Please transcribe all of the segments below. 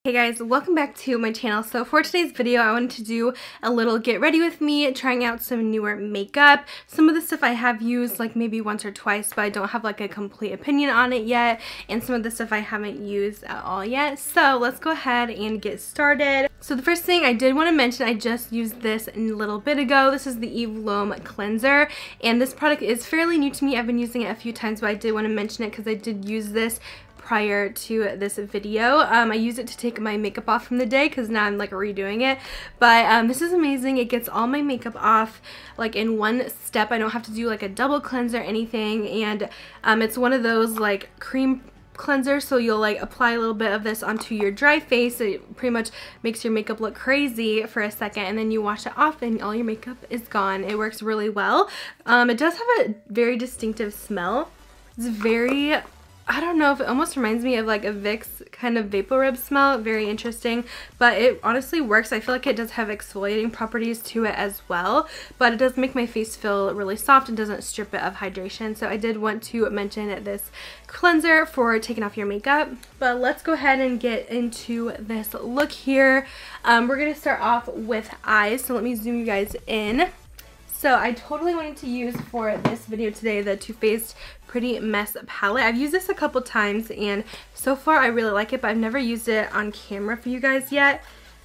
Hey guys, welcome back to my channel. So for today's video, I wanted to do a little get ready with me, trying out some newer makeup. Some of the stuff I have used like maybe once or twice, but I don't have like a complete opinion on it yet. And some of the stuff I haven't used at all yet. So let's go ahead and get started. So the first thing I did want to mention, I just used this a little bit ago. This is the Eve Loam Cleanser. And this product is fairly new to me. I've been using it a few times, but I did want to mention it because I did use this prior to this video. I use it to take my makeup off from the day because now I'm like redoing it, but this is amazing. It gets all my makeup off like in one step. I don't have to do like a double cleanse or anything, and it's one of those like cream cleanser, so you'll like apply a little bit of this onto your dry face. It pretty much makes your makeup look crazy for a second, and then you wash it off and all your makeup is gone. It works really well. It does have a very distinctive smell. It's very, I don't know, if it almost reminds me of like a Vicks kind of vapor rub smell. Very interesting, but it honestly works. I feel like it does have exfoliating properties to it as well, but it does make my face feel really soft and doesn't strip it of hydration. So I did want to mention this cleanser for taking off your makeup. But let's go ahead and get into this look here. We're gonna start off with eyes, so let me zoom you guys in. So I totally wanted to use for this video today the Too Faced Pretty Mess palette. I've used this a couple times and so far I really like it, but I've never used it on camera for you guys yet.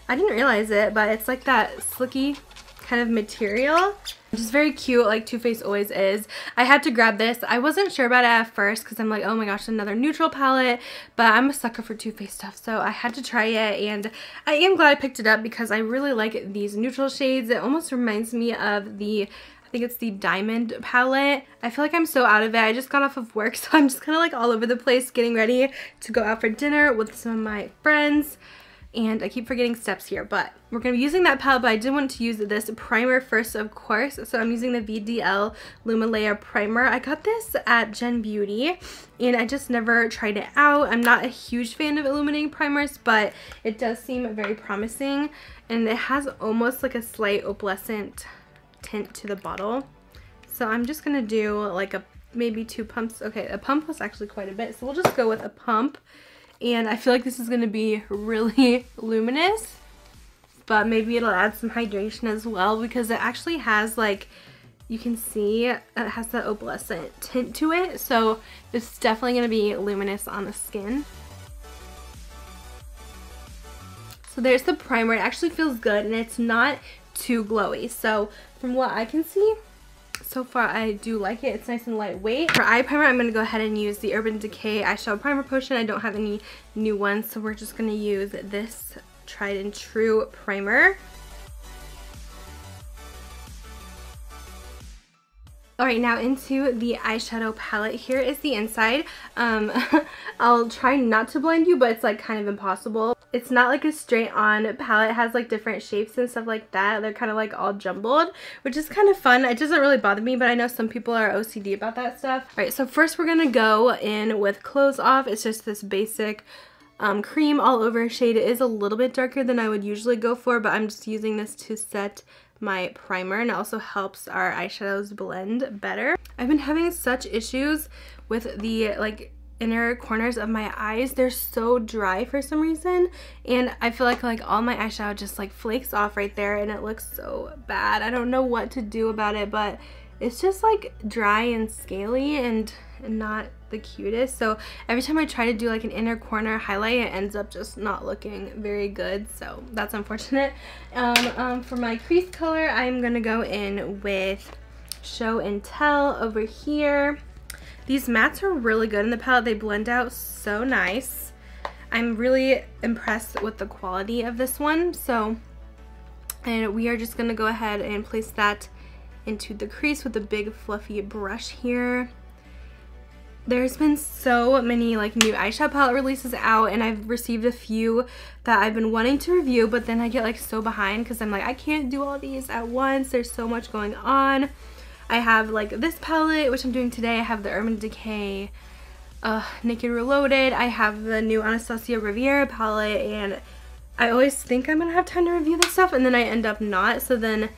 I didn't realize it, but it's like that slicky kind of material. Which is very cute, like Too Faced always is. I had to grab this. I wasn't sure about it at first because I'm like, oh my gosh, another neutral palette, but I'm a sucker for Too Faced stuff, so I had to try it, and I am glad I picked it up because I really like these neutral shades. It almost reminds me of the, I think it's the Diamond palette. I feel like I'm so out of it. I just got off of work, so I'm just kind of like all over the place getting ready to go out for dinner with some of my friends. And I keep forgetting steps here, but we're going to be using that palette, but I did want to use this primer first, of course. So I'm using the VDL Lumalea Primer. I got this at Gen Beauty, and I just never tried it out. I'm not a huge fan of illuminating primers, but it does seem very promising, and it has almost like a slight opalescent tint to the bottle. So I'm just going to do like maybe 2 pumps. Okay, a pump was actually quite a bit, so we'll just go with a pump. And I feel like this is going to be really luminous, but maybe it'll add some hydration as well because it actually has, like, you can see it has that opalescent tint to it. So it's definitely going to be luminous on the skin. So there's the primer. It actually feels good and it's not too glowy. So from what I can see, so far I do like it. It's nice and lightweight. For eye primer, I'm going to go ahead and use the Urban Decay Eyeshadow Primer Potion. I don't have any new ones, so we're just going to use this tried and true primer. Alright, now into the eyeshadow palette. Here is the inside. I'll try not to blend you, but it's like kind of impossible. It's not like a straight on palette. It has like different shapes and stuff like that. They're kind of like all jumbled, which is kind of fun. It doesn't really bother me, but I know some people are OCD about that stuff. Alright, so first we're going to go in with Close Off. It's just this basic cream all over shade. It is a little bit darker than I would usually go for, but I'm just using this to set my primer, and it also helps our eyeshadows blend better. I've been having such issues with the like inner corners of my eyes. They're so dry for some reason, and I feel like all my eyeshadow just like flakes off right there, and it looks so bad. I don't know what to do about it, but it's just like dry and scaly and not the cutest. So every time I try to do like an inner corner highlight, it ends up just not looking very good, so that's unfortunate. For my crease color, I'm gonna go in with Show and Tell over here. These mattes are really good in the palette. They blend out so nice. I'm really impressed with the quality of this one. And we are just gonna go ahead and place that into the crease with a big fluffy brush here. There's been so many like new eyeshadow palette releases out, and I've received a few that I've been wanting to review, but then I get like so behind because I'm like, I can't do all these at once. There's so much going on. I have like this palette, which I'm doing today. I have the Urban Decay Naked Reloaded. I have the new Anastasia Riviera palette, and I always think I'm gonna have time to review this stuff, and then I end up not. So then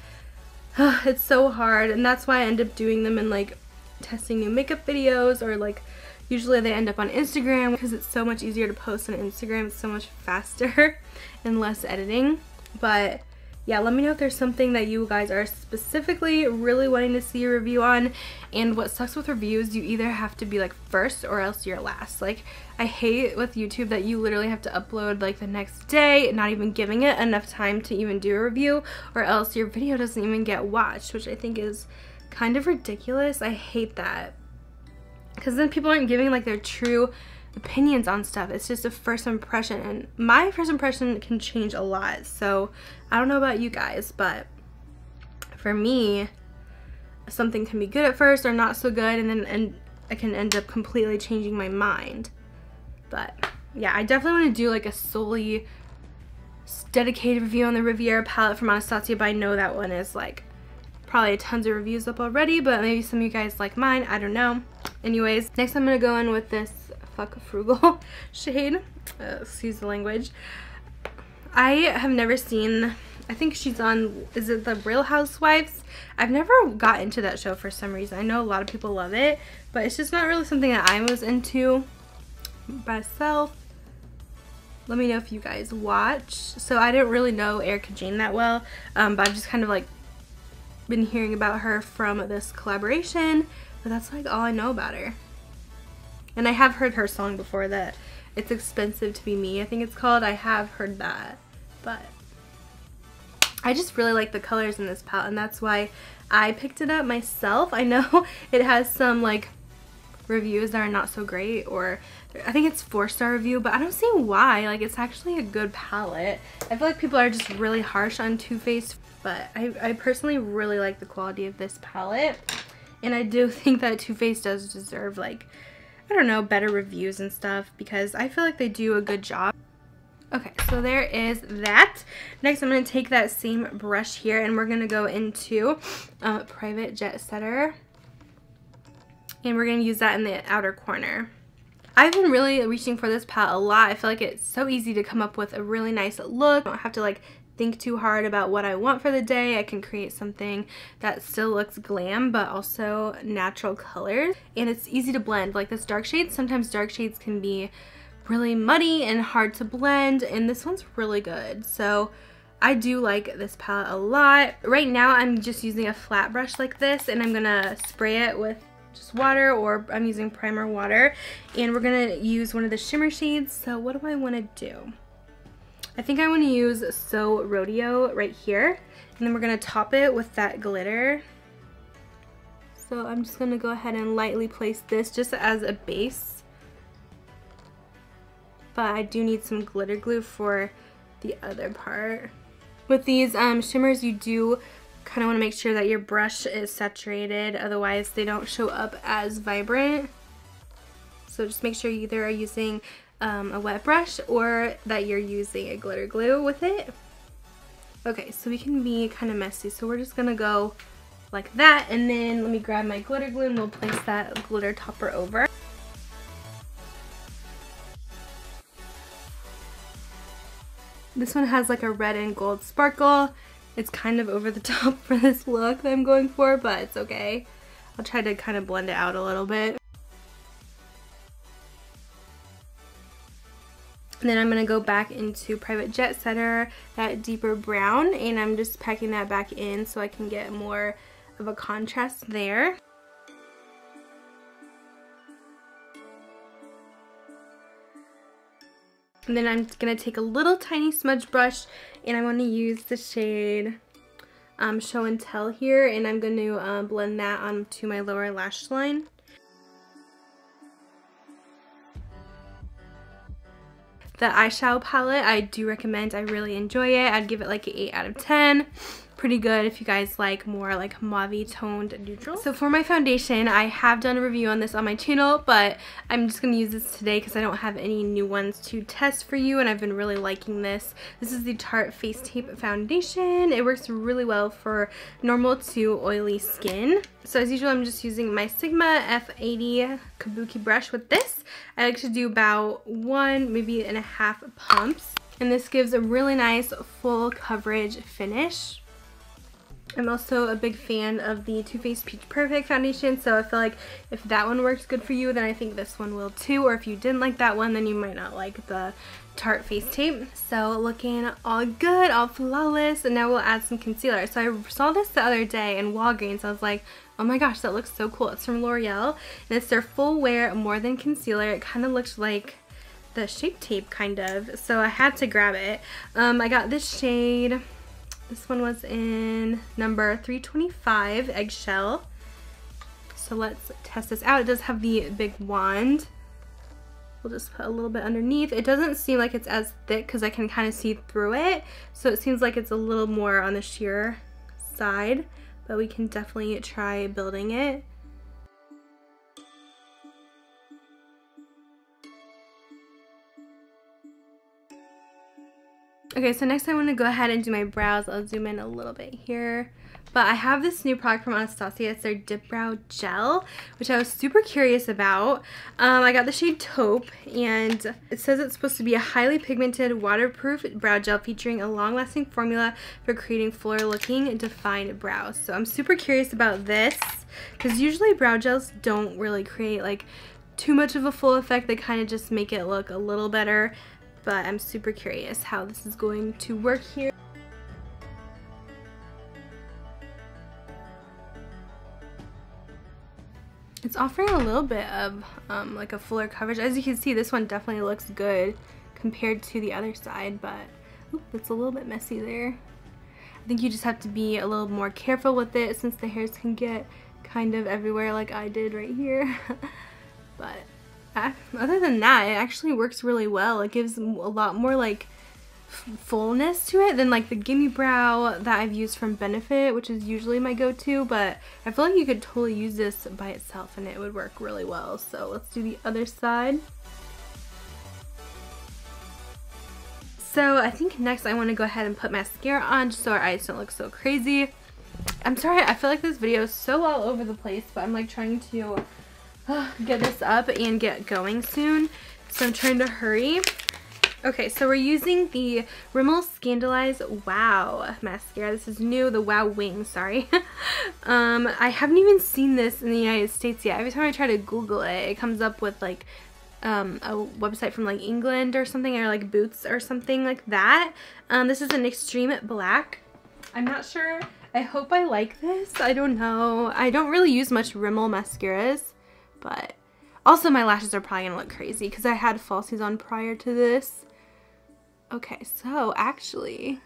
it's so hard, and that's why I end up doing them in like testing new makeup videos or like Usually they end up on Instagram because it's so much easier to post on Instagram. It's so much faster and less editing. But yeah, let me know if there's something that you guys are specifically really wanting to see a review on. And what sucks with reviews, you either have to be like first or else you're last. Like, I hate with YouTube that you literally have to upload like the next day, not even giving it enough time to even do a review, or else your video doesn't even get watched, which I think is kind of ridiculous. I hate that, because then people aren't giving like their true opinions on stuff. It's just a first impression, and my first impression can change a lot. So I don't know about you guys, but for me, something can be good at first or not so good, and then I can end up completely changing my mind. But yeah, I definitely want to do like a solely dedicated review on the Riviera palette from Anastasia, but I know that one is like probably tons of reviews up already, but maybe some of you guys like mine, I don't know. Anyways, next I'm gonna go in with this Fuck Frugal shade. Excuse the language. I have never seen, I think she's on, is it the Real Housewives? I've never got into that show for some reason. I know a lot of people love it, but it's just not really something that I was into myself. Let me know if you guys watch. So I didn't really know Erica Jane that well, but I've just kind of like been hearing about her from this collaboration, but that's like all I know about her. And I have heard her song before, that It's Expensive to Be Me, I think it's called. I have heard that, but I just really like the colors in this palette, and that's why I picked it up myself. I know it has some like reviews that are not so great, or I think it's 4-star review, but I don't see why. Like, it's actually a good palette. I feel like people are just really harsh on Too Faced, but I personally really like the quality of this palette, and I do think that Too Faced does deserve, like, I don't know, better reviews and stuff, because I feel like they do a good job. Okay, so there is that. Next, I'm going to take that same brush here, and we're going to go into Private Jet Setter, and we're going to use that in the outer corner. I've been really reaching for this palette a lot. I feel like it's so easy to come up with a really nice look. I don't have to like think too hard about what I want for the day. I can create something that still looks glam but also natural colors, and it's easy to blend. Like this dark shade, sometimes dark shades can be really muddy and hard to blend, and this one's really good. So I do like this palette a lot. Right now I'm just using a flat brush like this, and I'm gonna spray it with just water, or I'm using primer water, and we're gonna use one of the shimmer shades. So what do I want to do? I think I want to use So Rodeo right here, and then we're gonna top it with that glitter. So I'm just gonna go ahead and lightly place this just as a base, but I do need some glitter glue for the other part. With these shimmers, you do kind of want to make sure that your brush is saturated, otherwise they don't show up as vibrant. So just make sure you either are using a wet brush or that you're using a glitter glue with it. Okay, so we can be kind of messy, so we're just gonna go like that, and then let me grab my glitter glue and we'll place that glitter topper over. This one has like a red and gold sparkle. It's kind of over the top for this look that I'm going for, but it's okay. I'll try to kind of blend it out a little bit. And then I'm going to go back into Private Jet Setter, that deeper brown, and I'm just packing that back in so I can get more of a contrast there. And then I'm going to take a little tiny smudge brush, and I'm going to use the shade Show and Tell here, and I'm going to blend that onto my lower lash line. The eyeshadow palette, I do recommend. I really enjoy it. I'd give it like an 8 out of 10. Pretty good if you guys like more like mauve toned neutral. So for my foundation, I have done a review on this on my channel, but I'm just going to use this today because I don't have any new ones to test for you, and I've been really liking this. This is the Tarte Face Tape Foundation. It works really well for normal to oily skin. So as usual, I'm just using my Sigma F80 Kabuki brush with this. I like to do about 1, maybe and a half pumps, and this gives a really nice full coverage finish. I'm also a big fan of the Too Faced Peach Perfect foundation, so I feel like if that one works good for you, then I think this one will too, or if you didn't like that one, then you might not like the Tarte Face Tape. So looking all good, all flawless, and now we'll add some concealer. So I saw this the other day in Walgreens. I was like, oh my gosh, that looks so cool. It's from L'Oreal, and it's their Full Wear More Than Concealer. It kind of looks like the Shape Tape, kind of, so I had to grab it. I got this shade. This one was in number 325, Eggshell. So let's test this out. It does have the big wand. We'll just put a little bit underneath. It doesn't seem like it's as thick because I can kind of see through it. So it seems like it's a little more on the sheer side, but we can definitely try building it. Okay, so next I want to go ahead and do my brows. I'll zoom in a little bit here. But I have this new product from Anastasia. It's their Dip Brow Gel, which I was super curious about. I got the shade Taupe, and it says it's supposed to be a highly pigmented, waterproof brow gel featuring a long-lasting formula for creating fuller-looking, defined brows. So I'm super curious about this, because usually brow gels don't really create like too much of a full effect. They kind of just make it look a little better. But I'm super curious how this is going to work here. It's offering a little bit of like a fuller coverage. As you can see, this one definitely looks good compared to the other side, but oops, it's a little bit messy there. I think you just have to be a little more careful with it since the hairs can get kind of everywhere like I did right here. But other than that, it actually works really well. It gives a lot more like fullness to it than like the Gimme Brow that I've used from Benefit, which is usually my go-to, but I feel like you could totally use this by itself and it would work really well. So let's do the other side. So I think next I want to go ahead and put mascara on just so our eyes don't look so crazy. I'm sorry, I feel like this video is so all over the place, but I'm like trying to get this up and get going soon, so I'm trying to hurry. Okay, so we're using the Rimmel Scandaleyes Wow mascara. This is new, the Wow Wing, sorry. I haven't even seen this in the United States yet. Every time I try to Google it, it comes up with like a website from like England or something, or like Boots or something like that. This is an extreme black. I'm not sure. I hope I like this. I don't know. I don't really use much Rimmel mascaras. But also my lashes are probably gonna look crazy because I had falsies on prior to this. Okay, so actually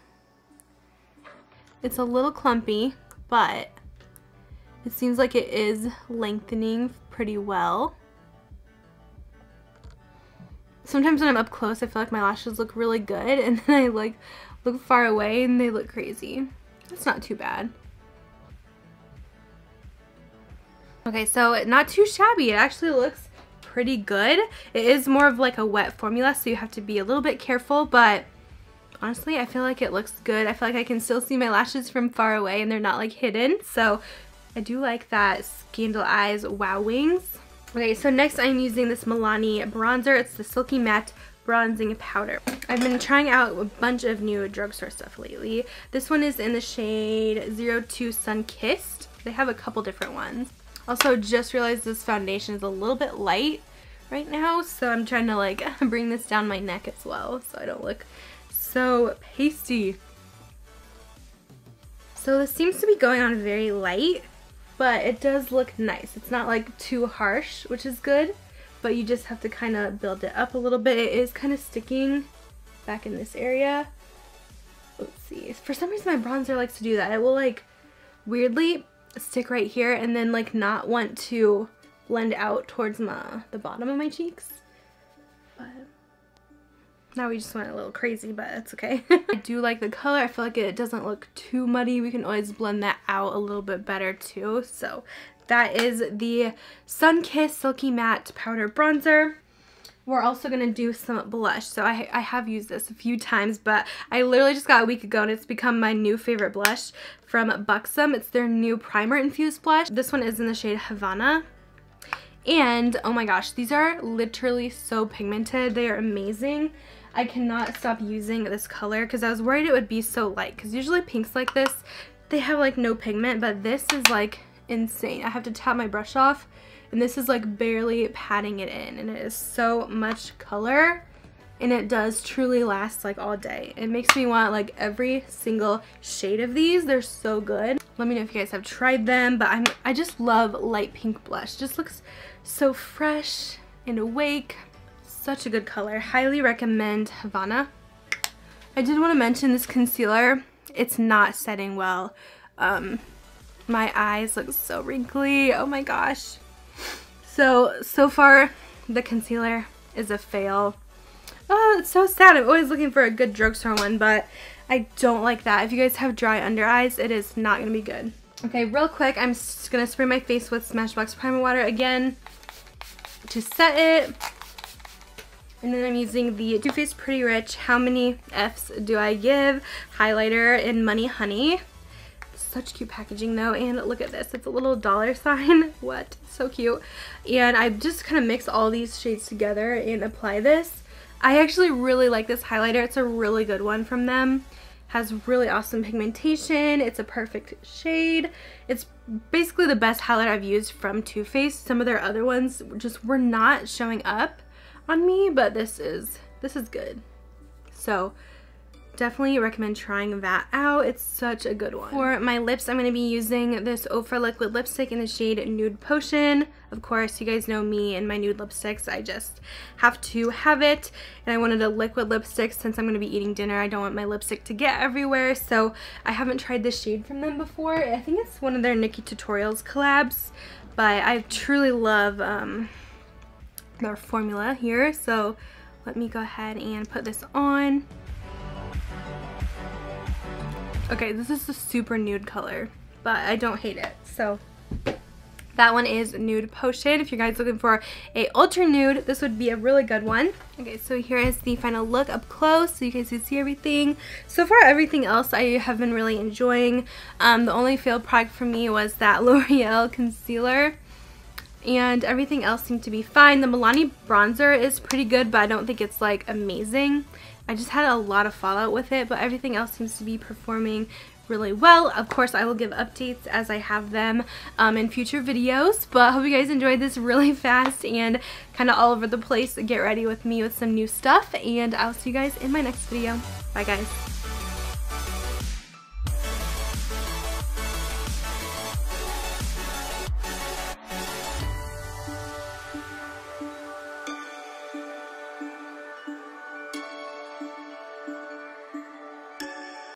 it's a little clumpy, but it seems like it is lengthening pretty well. Sometimes when I'm up close, I feel like my lashes look really good, and then I like look far away and they look crazy. That's not too bad. Okay, so not too shabby. It actually looks pretty good. It is more of like a wet formula, so you have to be a little bit careful, but honestly, I feel like it looks good. I feel like I can still see my lashes from far away and they're not like hidden, so I do like that Scandaleyes Wow Wings. Okay, so next I'm using this Milani bronzer. It's the Silky Matte Bronzing Powder. I've been trying out a bunch of new drugstore stuff lately. This one is in the shade 02 Sun Kissed. They have a couple different ones. Also, just realized this foundation is a little bit light right now, so I'm trying to like bring this down my neck as well so I don't look so pasty. So this seems to be going on very light, but it does look nice. It's not like too harsh, which is good, but you just have to kind of build it up a little bit. It is kind of sticking back in this area. Let's see. For some reason my bronzer likes to do that. It will like weirdly stick right here and then like not want to blend out towards the bottom of my cheeks. But now we just went a little crazy, but that's okay. I do like the color. I feel like it doesn't look too muddy. We can always blend that out a little bit better too. So that is the Sunkissed Silky Matte Powder Bronzer. We're also going to do some blush. So I have used this a few times, but I literally just got a week ago and it's become my new favorite blush from Buxom. It's their new primer infused blush. This one is in the shade Havana. And oh my gosh, these are literally so pigmented. They are amazing. I cannot stop using this color because I was worried it would be so light, because usually pinks like this they have like no pigment, but this is like insane. I have to tap my brush off, and this is like barely patting it in, and it is so much color, and it does truly last like all day. It makes me want like every single shade of these. They're so good. Let me know if you guys have tried them, but I just love light pink blush. Just looks so fresh and awake. Such a good color. Highly recommend Havana. I did want to mention this concealer. It's not setting well. My eyes look so wrinkly. Oh my gosh. So far the concealer is a fail. Oh, it's so sad. I'm always looking for a good drugstore one, but I don't like that. If you guys have dry under eyes, it is not going to be good. Okay, real quick, I'm just going to spray my face with Smashbox Primer Water again to set it. And then I'm using the Too Faced Pretty Rich How Many F's Do I Give highlighter in Money Honey. Such cute packaging though, and look at this. It's a little dollar sign. What? So cute. And I just kind of mix all these shades together and apply this. I actually really like this highlighter. It's a really good one from them. Has really awesome pigmentation. It's a perfect shade. It's basically the best highlighter I've used from Too Faced. Some of their other ones just were not showing up on me, but this is good. So definitely recommend trying that out. It's such a good one. For my lips, I'm going to be using this Ofra liquid lipstick in the shade Nude Potion. Of course, you guys know me and my nude lipsticks. I just have to have it. And I wanted a liquid lipstick since I'm going to be eating dinner. I don't want my lipstick to get everywhere. So I haven't tried this shade from them before. I think it's one of their Nikki Tutorials collabs. But I truly love their formula here. So let me go ahead and put this on. Okay, this is a super nude color, but I don't hate it. So that one is Nude Potion. If you guys are looking for a ultra nude, this would be a really good one. Okay, so here is the final look up close so you guys can see everything. So far, everything else I have been really enjoying. The only failed product for me was that L'Oreal concealer, and everything else seemed to be fine. The Milani bronzer is pretty good, but I don't think it's like amazing. I just had a lot of fallout with it, but everything else seems to be performing really well. Of course, I will give updates as I have them in future videos, but I hope you guys enjoyed this really fast and kind of all over the place get ready with me with some new stuff, and I'll see you guys in my next video. Bye guys.